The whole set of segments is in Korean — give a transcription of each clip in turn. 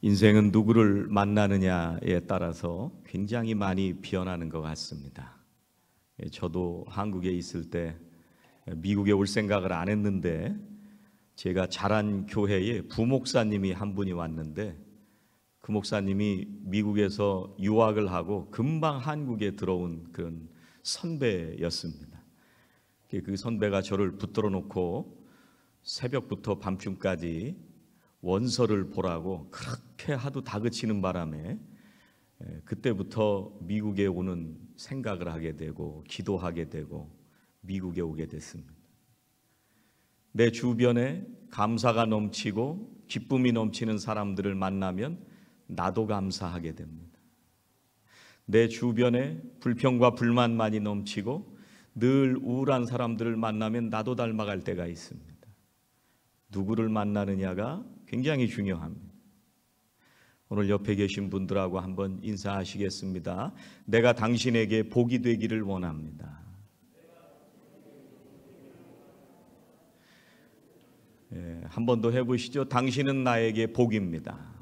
인생은 누구를 만나느냐에 따라서 굉장히 많이 변하는 것 같습니다. 저도 한국에 있을 때 미국에 올 생각을 안 했는데 제가 자란 교회에 부목사님이 한 분이 왔는데 그 목사님이 미국에서 유학을 하고 금방 한국에 들어온 그런 선배였습니다. 그 선배가 저를 붙들어 놓고 새벽부터 밤중까지 원서를 보라고 그렇게 하도 다그치는 바람에 그때부터 미국에 오는 생각을 하게 되고 기도하게 되고 미국에 오게 됐습니다. 내 주변에 감사가 넘치고 기쁨이 넘치는 사람들을 만나면 나도 감사하게 됩니다. 내 주변에 불평과 불만만이 넘치고 늘 우울한 사람들을 만나면 나도 닮아갈 때가 있습니다. 누구를 만나느냐가 굉장히 중요합니다. 오늘 옆에 계신 분들하고 한번 인사하시겠습니다. 내가 당신에게 복이 되기를 원합니다. 한 번 더 해보시죠. 당신은 나에게 복입니다.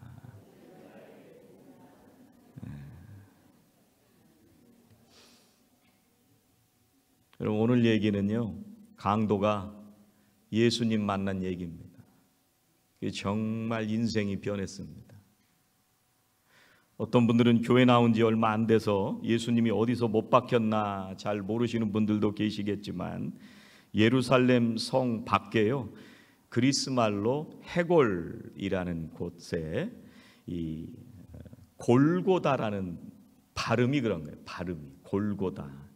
여러분, 오늘 얘기는요, 강도가 예수님 만난 얘기입니다. 정말 인생이 변했습니다. 어떤 분들은 교회 나온 지 얼마 안 돼서 예수님이 어디서 못 박혔나 잘 모르시는 분들도 계시겠지만 예루살렘 성 밖에요, 그리스 말로 해골이라는 곳에 이 골고다라는 발음이 그런 거예요. 발음이 골고다.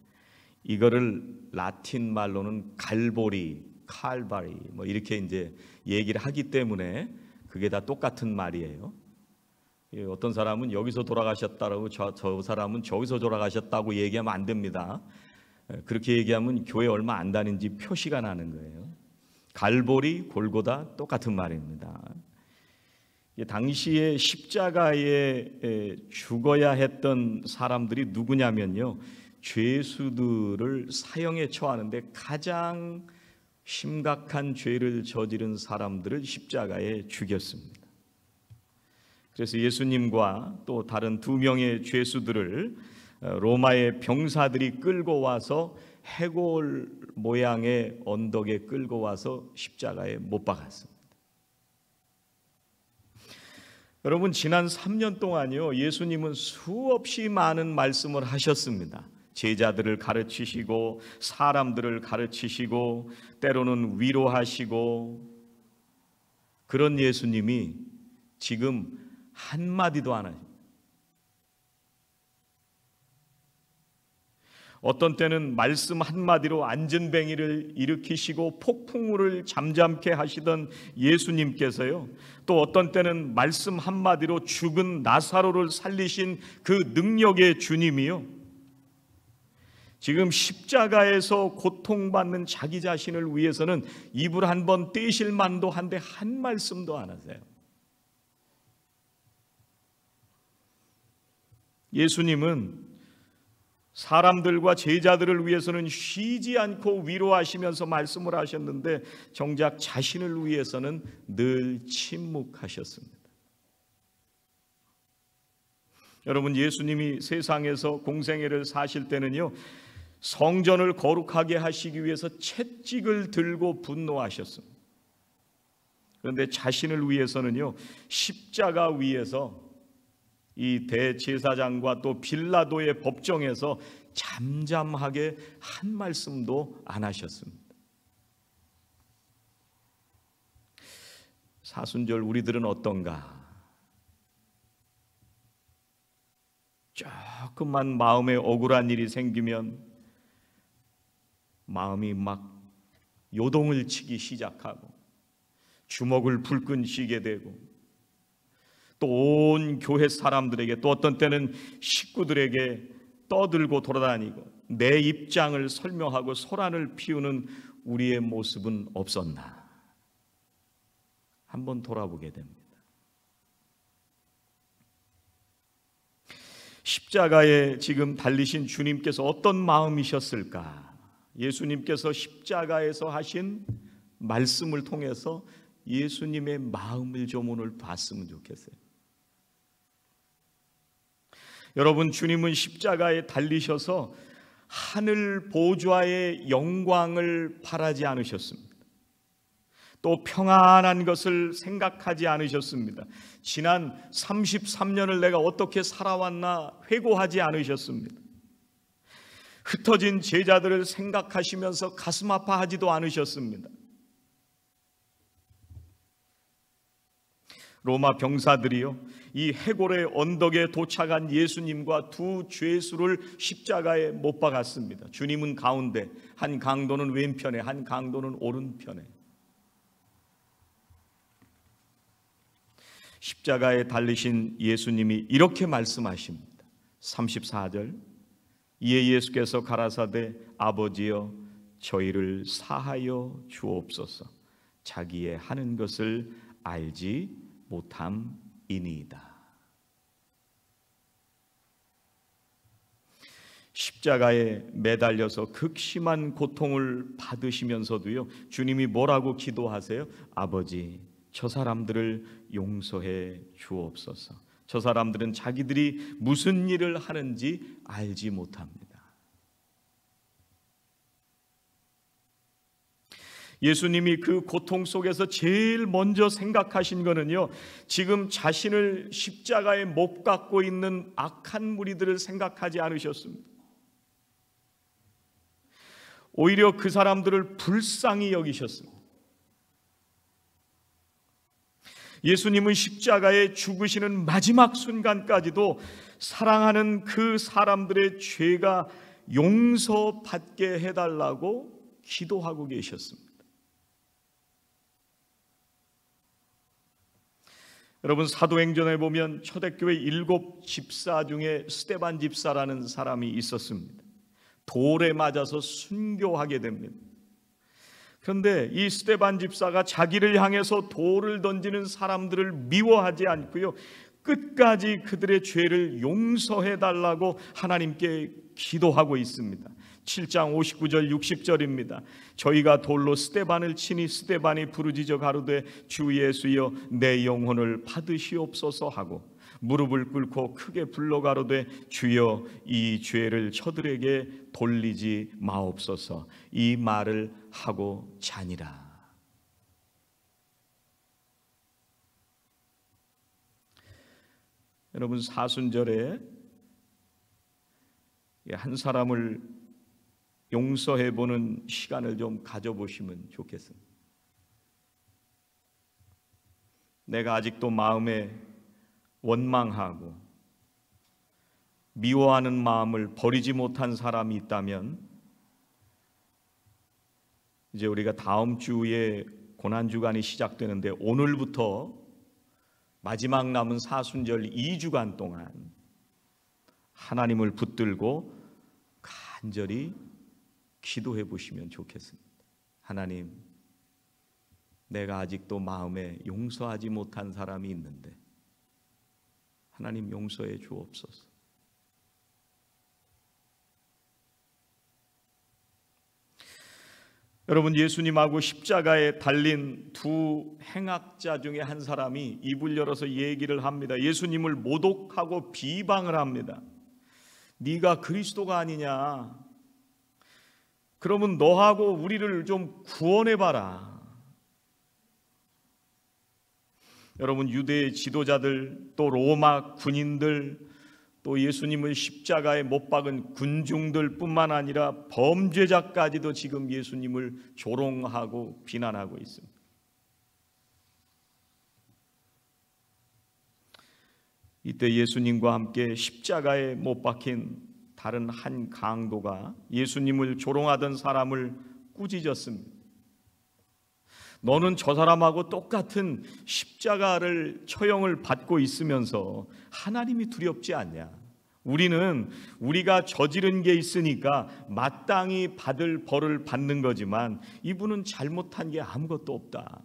이거를 라틴 말로는 갈보리, 칼바리 뭐 이렇게 이제 얘기를 하기 때문에 그게 다 똑같은 말이에요. 어떤 사람은 여기서 돌아가셨다라고 저 사람은 저기서 돌아가셨다고 얘기하면 안 됩니다. 그렇게 얘기하면 교회 얼마 안 다닌지 표시가 나는 거예요. 갈보리, 골고다 똑같은 말입니다. 당시에 십자가에 죽어야 했던 사람들이 누구냐면요, 죄수들을 사형에 처하는데 가장 심각한 죄를 저지른 사람들을 십자가에 죽였습니다. 그래서 예수님과 또 다른 2명의 죄수들을 로마의 병사들이 끌고 와서 해골 모양의 언덕에 끌고 와서 십자가에 못 박았습니다. 여러분, 지난 3년 동안요, 예수님은 수없이 많은 말씀을 하셨습니다. 제자들을 가르치시고 사람들을 가르치시고 때로는 위로하시고, 그런 예수님이 지금 한마디도 안 하십니다. 어떤 때는 말씀 한마디로 안전뱅이를 일으키시고 폭풍우를 잠잠케 하시던 예수님께서요, 또 어떤 때는 말씀 한마디로 죽은 나사로를 살리신 그 능력의 주님이요, 지금 십자가에서 고통받는 자기 자신을 위해서는 입을 한 번 떼실 만도 한데 한 말씀도 안 하세요. 예수님은 사람들과 제자들을 위해서는 쉬지 않고 위로하시면서 말씀을 하셨는데 정작 자신을 위해서는 늘 침묵하셨습니다. 여러분, 예수님이 세상에서 공생애를 사실 때는요, 성전을 거룩하게 하시기 위해서 채찍을 들고 분노하셨습니다. 그런데 자신을 위해서는요, 십자가 위에서 이 대제사장과 또 빌라도의 법정에서 잠잠하게 한 말씀도 안 하셨습니다. 사순절 우리들은 어떤가? 조금만 마음에 억울한 일이 생기면 마음이 막 요동을 치기 시작하고 주먹을 불끈 쥐게 되고 또 온 교회 사람들에게, 또 어떤 때는 식구들에게 떠들고 돌아다니고 내 입장을 설명하고 소란을 피우는 우리의 모습은 없었나? 한번 돌아보게 됩니다. 십자가에 지금 달리신 주님께서 어떤 마음이셨을까? 예수님께서 십자가에서 하신 말씀을 통해서 예수님의 마음을 좀 오늘 봤으면 좋겠어요. 여러분, 주님은 십자가에 달리셔서 하늘 보좌의 영광을 바라지 않으셨습니다. 또 평안한 것을 생각하지 않으셨습니다. 지난 33년을 내가 어떻게 살아왔나 회고하지 않으셨습니다. 흩어진 제자들을 생각하시면서 가슴 아파하지도 않으셨습니다. 로마 병사들이요, 이 해골의 언덕에 도착한 예수님과 두 죄수를 십자가에 못 박았습니다. 주님은 가운데, 한 강도는 왼편에, 한 강도는 오른편에. 십자가에 달리신 예수님이 이렇게 말씀하십니다. 34절, 이에 예수께서 가라사대 아버지여 저희를 사하여 주옵소서. 자기의 하는 것을 알지 못함이니이다. 십자가에 매달려서 극심한 고통을 받으시면서도요, 주님이 뭐라고 기도하세요? 아버지, 저 사람들을 용서해 주옵소서. 저 사람들은 자기들이 무슨 일을 하는지 알지 못합니다. 예수님이 그 고통 속에서 제일 먼저 생각하신 거는요, 지금 자신을 십자가에 못 깎고 있는 악한 무리들을 생각하지 않으셨습니다. 오히려 그 사람들을 불쌍히 여기셨습니다. 예수님은 십자가에 죽으시는 마지막 순간까지도 사랑하는 그 사람들의 죄가 용서받게 해달라고 기도하고 계셨습니다. 여러분, 사도행전에 보면 초대교회 7 집사 중에 스데반 집사라는 사람이 있었습니다. 돌에 맞아서 순교하게 됩니다. 그런데 이 스데반 집사가 자기를 향해서 돌을 던지는 사람들을 미워하지 않고요, 끝까지 그들의 죄를 용서해 달라고 하나님께 기도하고 있습니다. 7장 59절 60절입니다. 저희가 돌로 스데반을 치니 스데반이 부르짖어 가로되 주 예수여 내 영혼을 받으시옵소서 하고 무릎을 꿇고 크게 불러 가로되 주여 이 죄를 저들에게 돌리지 마옵소서. 이 말을 하고 자니라. 여러분, 사순절에 한 사람을 용서해보는 시간을 좀 가져보시면 좋겠습니다. 내가 아직도 마음에 원망하고 미워하는 마음을 버리지 못한 사람이 있다면, 이제 우리가 다음 주에 고난주간이 시작되는데 오늘부터 마지막 남은 사순절 2주간 동안 하나님을 붙들고 간절히 기도해 보시면 좋겠습니다. 하나님, 내가 아직도 마음에 용서하지 못한 사람이 있는데 하나님 용서해 주옵소서. 여러분, 예수님하고 십자가에 달린 두 행악자 중에 한 사람이 입을 열어서 얘기를 합니다. 예수님을 모독하고 비방을 합니다. 네가 그리스도가 아니냐? 그러면 너하고 우리를 좀 구원해봐라. 여러분, 유대의 지도자들, 또 로마 군인들, 또 예수님을 십자가에 못 박은 군중들 뿐만 아니라 범죄자까지도 지금 예수님을 조롱하고 비난하고 있습니다. 이때 예수님과 함께 십자가에 못 박힌 다른 한 강도가 예수님을 조롱하던 사람을 꾸짖었습니다. 너는 저 사람하고 똑같은 십자가를 처형을 받고 있으면서 하나님이 두렵지 않냐? 우리는 우리가 저지른 게 있으니까 마땅히 받을 벌을 받는 거지만 이분은 잘못한 게 아무것도 없다.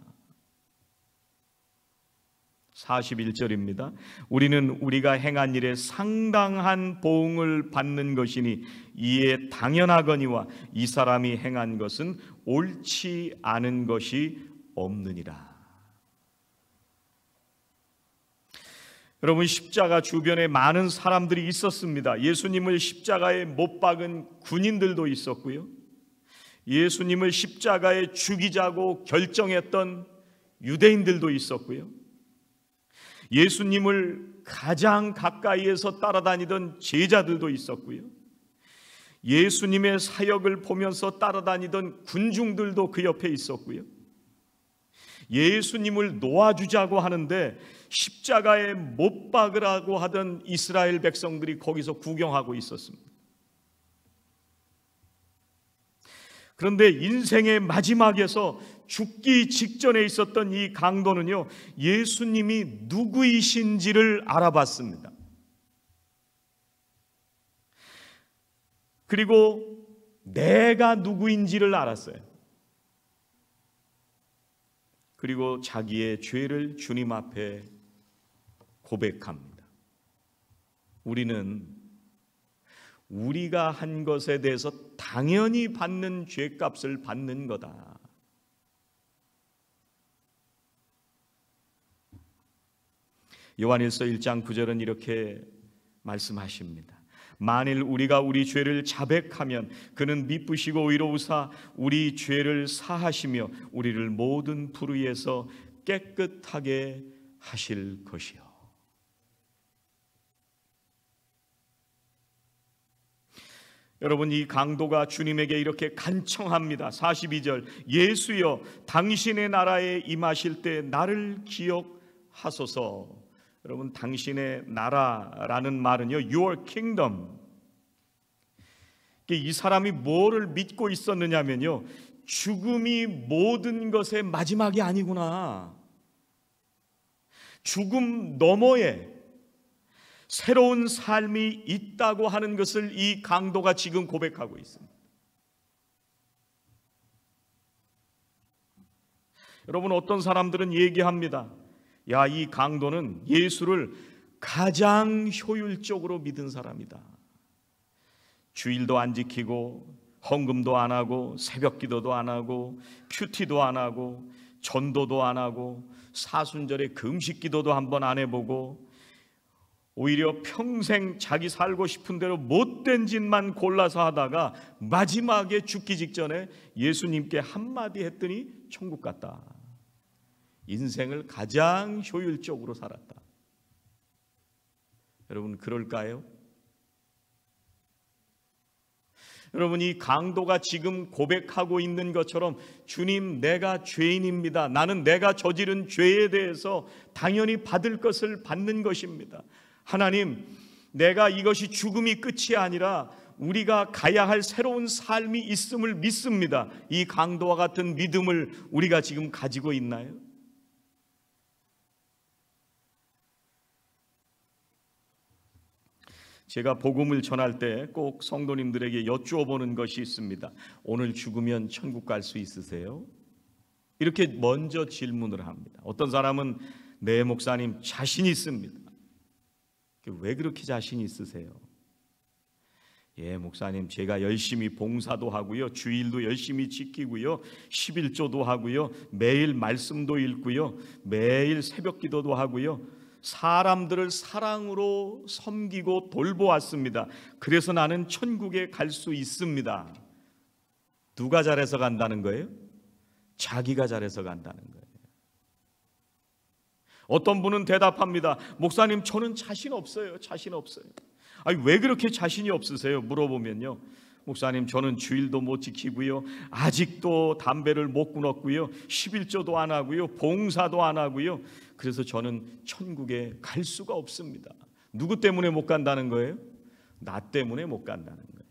41절입니다. 우리는 우리가 행한 일에 상당한 보응을 받는 것이니 이에 당연하거니와 이 사람이 행한 것은 옳지 않은 것이 없느니라. 여러분, 십자가 주변에 많은 사람들이 있었습니다. 예수님을 십자가에 못 박은 군인들도 있었고요, 예수님을 십자가에 죽이자고 결정했던 유대인들도 있었고요, 예수님을 가장 가까이에서 따라다니던 제자들도 있었고요, 예수님의 사역을 보면서 따라다니던 군중들도 그 옆에 있었고요, 예수님을 놓아주자고 하는데 십자가에 못 박으라고 하던 이스라엘 백성들이 거기서 구경하고 있었습니다. 그런데 인생의 마지막에서 죽기 직전에 있었던 이 강도는요, 예수님이 누구이신지를 알아봤습니다. 그리고 내가 누구인지를 알았어요. 그리고 자기의 죄를 주님 앞에 고백합니다. 우리는 우리가 한 것에 대해서 당연히 받는 죄값을 받는 거다. 요한일서 1장 9절은 이렇게 말씀하십니다. 만일 우리가 우리 죄를 자백하면 그는 미쁘시고 의로우사 우리 죄를 사하시며 우리를 모든 불의에서 깨끗하게 하실 것이요. 여러분, 이 강도가 주님에게 이렇게 간청합니다. 42절, 예수여 당신의 나라에 임하실 때 나를 기억하소서. 여러분, 당신의 나라라는 말은요, Your kingdom. 이 사람이 뭐를 믿고 있었느냐면요, 죽음이 모든 것의 마지막이 아니구나. 죽음 너머에 새로운 삶이 있다고 하는 것을 이 강도가 지금 고백하고 있습니다. 여러분, 어떤 사람들은 얘기합니다. 야, 이 강도는 예수를 가장 효율적으로 믿은 사람이다. 주일도 안 지키고 헌금도 안 하고 새벽기도도 안 하고 큐티도 안 하고 전도도 안 하고 사순절에 금식기도도 한번 안 해보고 오히려 평생 자기 살고 싶은 대로 못된 짓만 골라서 하다가 마지막에 죽기 직전에 예수님께 한마디 했더니 천국 갔다. 인생을 가장 효율적으로 살았다. 여러분, 그럴까요? 여러분, 이 강도가 지금 고백하고 있는 것처럼 주님, 내가 죄인입니다. 나는 내가 저지른 죄에 대해서 당연히 받을 것을 받는 것입니다. 하나님, 내가 이것이 죽음이 끝이 아니라 우리가 가야 할 새로운 삶이 있음을 믿습니다. 이 강도와 같은 믿음을 우리가 지금 가지고 있나요? 제가 복음을 전할 때 꼭 성도님들에게 여쭈어보는 것이 있습니다. 오늘 죽으면 천국 갈 수 있으세요? 이렇게 먼저 질문을 합니다. 어떤 사람은 네, 목사님 자신 있습니다. 왜 그렇게 자신 있으세요? 예, 목사님, 제가 열심히 봉사도 하고요, 주일도 열심히 지키고요, 11조도 하고요, 매일 말씀도 읽고요, 매일 새벽 기도도 하고요, 사람들을 사랑으로 섬기고 돌보았습니다. 그래서 나는 천국에 갈 수 있습니다. 누가 잘해서 간다는 거예요? 자기가 잘해서 간다는 거예요. 어떤 분은 대답합니다. 목사님, 저는 자신 없어요. 자신 없어요. 아니, 왜 그렇게 자신이 없으세요? 물어보면요, 목사님, 저는 주일도 못 지키고요, 아직도 담배를 못 끊었고요, 11조도 안 하고요, 봉사도 안 하고요, 그래서 저는 천국에 갈 수가 없습니다. 누구 때문에 못 간다는 거예요? 나 때문에 못 간다는 거예요.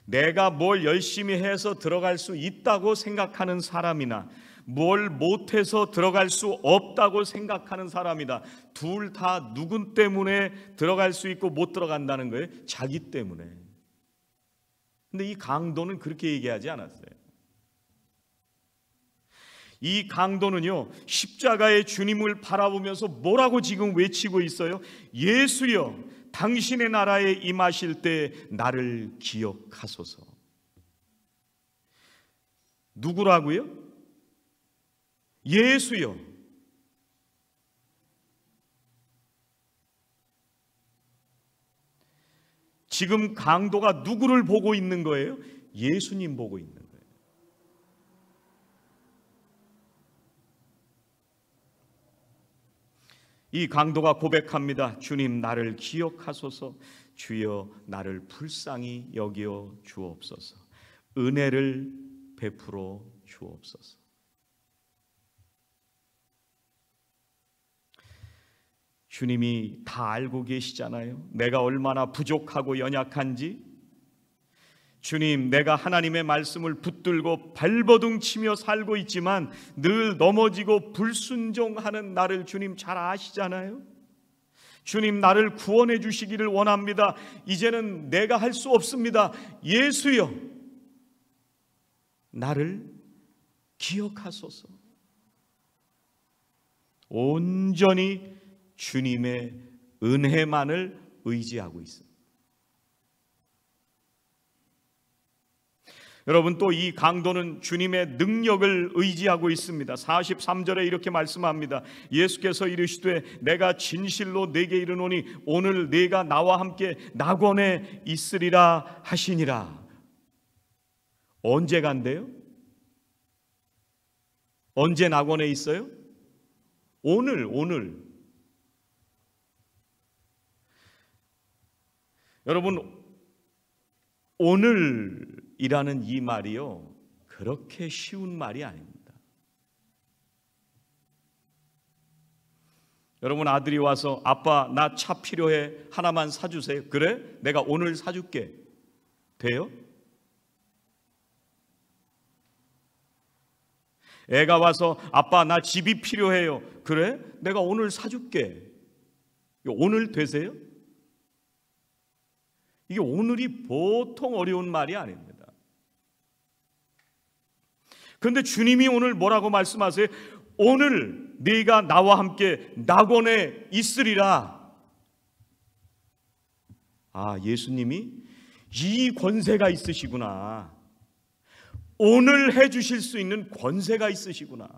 내가 뭘 열심히 해서 들어갈 수 있다고 생각하는 사람이나 뭘 못해서 들어갈 수 없다고 생각하는 사람이다. 둘 다 누군 때문에 들어갈 수 있고 못 들어간다는 거예요? 자기 때문에. 근데 이 강도는 그렇게 얘기하지 않았어요. 이 강도는요, 십자가의 주님을 바라보면서 뭐라고 지금 외치고 있어요? 예수여, 당신의 나라에 임하실 때 나를 기억하소서. 누구라고요? 예수여. 지금 강도가 누구를 보고 있는 거예요? 예수님 보고 있는 거예요. 이 강도가 고백합니다. 주님, 나를 기억하소서. 주여, 나를 불쌍히 여겨 주옵소서. 은혜를 베풀어 주옵소서. 주님이 다 알고 계시잖아요. 내가 얼마나 부족하고 연약한지. 주님, 내가 하나님의 말씀을 붙들고 발버둥 치며 살고 있지만 늘 넘어지고 불순종하는 나를 주님 잘 아시잖아요. 주님, 나를 구원해 주시기를 원합니다. 이제는 내가 할 수 없습니다. 예수여, 나를 기억하소서. 온전히 주님의 은혜만을 의지하고 있습니다. 여러분, 또 이 강도는 주님의 능력을 의지하고 있습니다. 43절에 이렇게 말씀합니다. 예수께서 이르시되 내가 진실로 네게 이르노니 오늘 네가 나와 함께 낙원에 있으리라 하시니라. 언제 간대요? 언제 낙원에 있어요? 오늘. 여러분, 오늘이라는 이 말이요, 그렇게 쉬운 말이 아닙니다. 여러분, 아들이 와서 아빠, 나 차 필요해, 하나만 사주세요. 그래? 내가 오늘 사줄게. 돼요? 애가 와서 아빠, 나 집이 필요해요. 그래? 내가 오늘 사줄게. 오늘 되세요? 이게 오늘이 보통 어려운 말이 아닙니다. 그런데 주님이 오늘 뭐라고 말씀하세요? 오늘 네가 나와 함께 낙원에 있으리라. 아, 예수님이 이 권세가 있으시구나. 오늘 해주실 수 있는 권세가 있으시구나.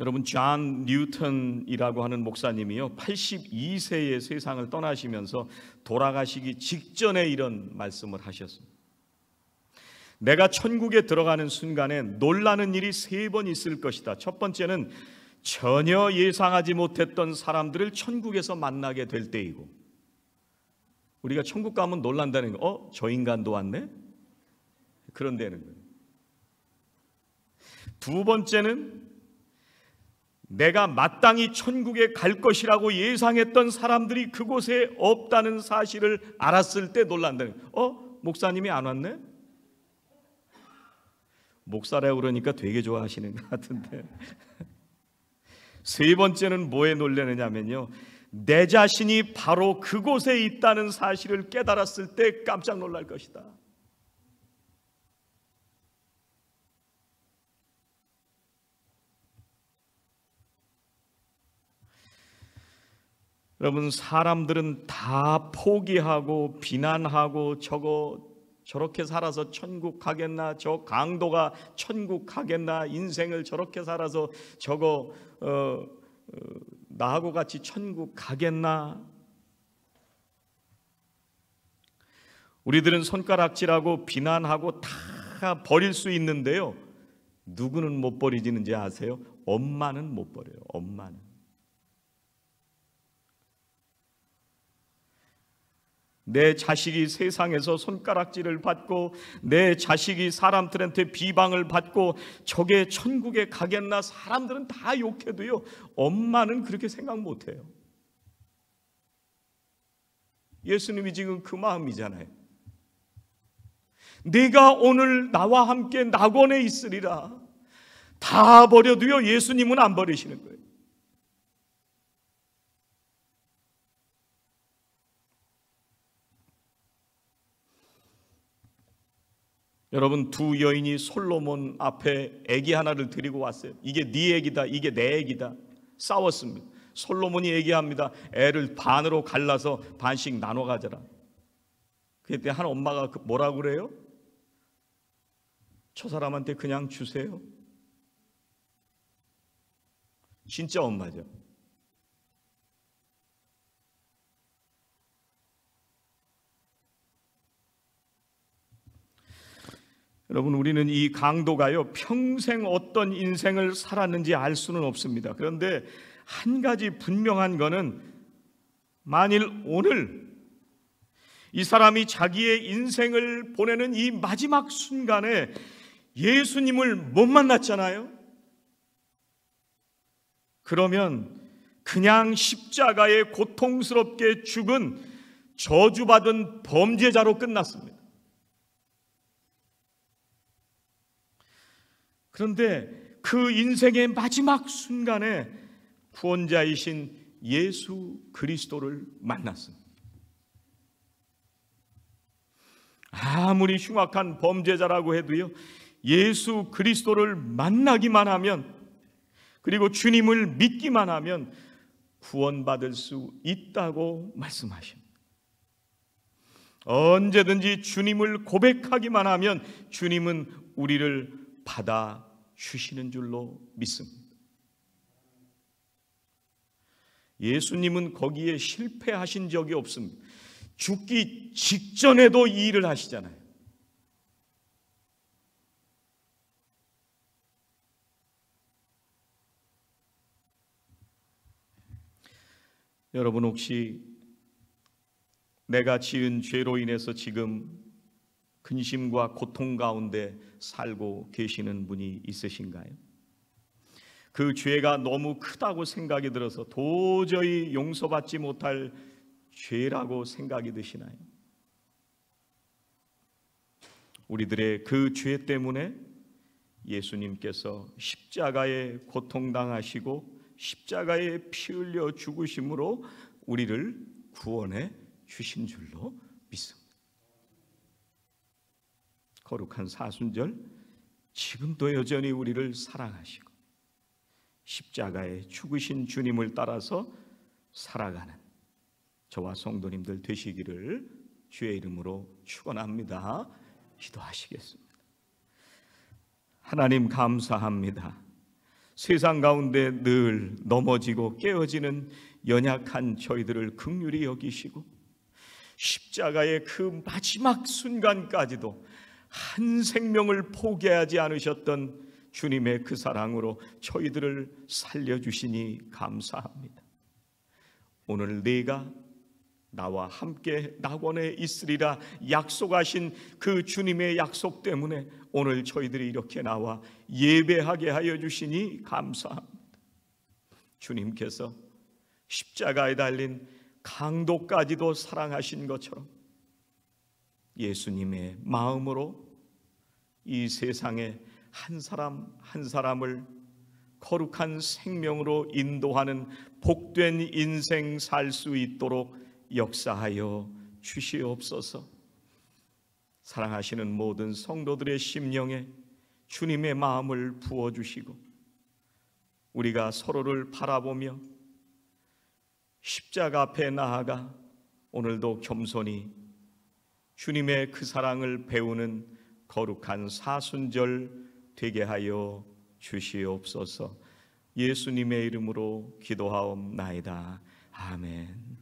여러분, 존 뉴턴이라고 하는 목사님이요, 82세의 세상을 떠나시면서 돌아가시기 직전에 이런 말씀을 하셨습니다. 내가 천국에 들어가는 순간에 놀라는 일이 3번 있을 것이다. 첫 번째는 전혀 예상하지 못했던 사람들을 천국에서 만나게 될 때이고, 우리가 천국 가면 놀란다는 거, 저 인간도 왔네? 그런 데는 거예요. 두 번째는 내가 마땅히 천국에 갈 것이라고 예상했던 사람들이 그곳에 없다는 사실을 알았을 때 놀란다는 거예요. 목사님이 안 왔네? 목사라고 그러니까 되게 좋아하시는 것 같은데. 세 번째는 뭐에 놀라느냐면요, 내 자신이 바로 그곳에 있다는 사실을 깨달았을 때 깜짝 놀랄 것이다. 여러분, 사람들은 다 포기하고 비난하고 저렇게 살아서 천국 가겠나, 저 강도가 천국 가겠나, 인생을 저렇게 살아서 나하고 같이 천국 가겠나. 우리들은 손가락질하고 비난하고 다 버릴 수 있는데요, 누구는 못 버리지는지 아세요? 엄마는 못 버려요. 엄마는. 내 자식이 세상에서 손가락질을 받고 내 자식이 사람들한테 비방을 받고 저게 천국에 가겠나, 사람들은 다 욕해도요, 엄마는 그렇게 생각 못해요. 예수님이 지금 그 마음이잖아요. 네가 오늘 나와 함께 낙원에 있으리라. 다 버려도요, 예수님은 안 버리시는 거예요. 여러분, 두 여인이 솔로몬 앞에 아기 하나를 데리고 왔어요. 이게 네 아기다, 이게 내 아기다. 싸웠습니다. 솔로몬이 얘기합니다. 애를 반으로 갈라서 반씩 나눠 가져라. 그때 한 엄마가 뭐라고 그래요? 저 사람한테 그냥 주세요. 진짜 엄마죠. 여러분, 우리는 이 강도가요, 평생 어떤 인생을 살았는지 알 수는 없습니다. 그런데 한 가지 분명한 거는, 만일 오늘 이 사람이 자기의 인생을 보내는 이 마지막 순간에 예수님을 못 만났잖아요. 그러면 그냥 십자가에 고통스럽게 죽은 저주받은 범죄자로 끝났습니다. 그런데 그 인생의 마지막 순간에 구원자이신 예수 그리스도를 만났습니다. 아무리 흉악한 범죄자라고 해도요, 예수 그리스도를 만나기만 하면, 그리고 주님을 믿기만 하면 구원받을 수 있다고 말씀하십니다. 언제든지 주님을 고백하기만 하면 주님은 우리를 받아주시는 줄로 믿습니다. 예수님은 거기에 실패하신 적이 없습니다. 죽기 직전에도 이 일을 하시잖아요. 여러분, 혹시 내가 지은 죄로 인해서 지금 근심과 고통 가운데 살고 계시는 분이 있으신가요? 그 죄가 너무 크다고 생각이 들어서 도저히 용서받지 못할 죄라고 생각이 드시나요? 우리들의 그 죄 때문에 예수님께서 십자가에 고통당하시고 십자가에 피 흘려 죽으심으로 우리를 구원해 주신 줄로 믿습니다. 거룩한 사순절, 지금도 여전히 우리를 사랑하시고 십자가에 죽으신 주님을 따라서 살아가는 저와 성도님들 되시기를 주의 이름으로 축원합니다. 기도하시겠습니다. 하나님, 감사합니다. 세상 가운데 늘 넘어지고 깨어지는 연약한 저희들을 긍휼히 여기시고 십자가의 그 마지막 순간까지도 한 생명을 포기하지 않으셨던 주님의 그 사랑으로 저희들을 살려주시니 감사합니다. 오늘 내가 나와 함께 낙원에 있으리라 약속하신 그 주님의 약속 때문에 오늘 저희들이 이렇게 나와 예배하게 하여 주시니 감사합니다. 주님께서 십자가에 달린 강도까지도 사랑하신 것처럼 예수님의 마음으로 이 세상에 한 사람 한 사람을 거룩한 생명으로 인도하는 복된 인생 살 수 있도록 역사하여 주시옵소서. 사랑하시는 모든 성도들의 심령에 주님의 마음을 부어주시고 우리가 서로를 바라보며 십자가 앞에 나아가 오늘도 겸손히 주님의 그 사랑을 배우는 거룩한 사순절 되게 하여 주시옵소서. 예수님의 이름으로 기도하옵나이다. 아멘.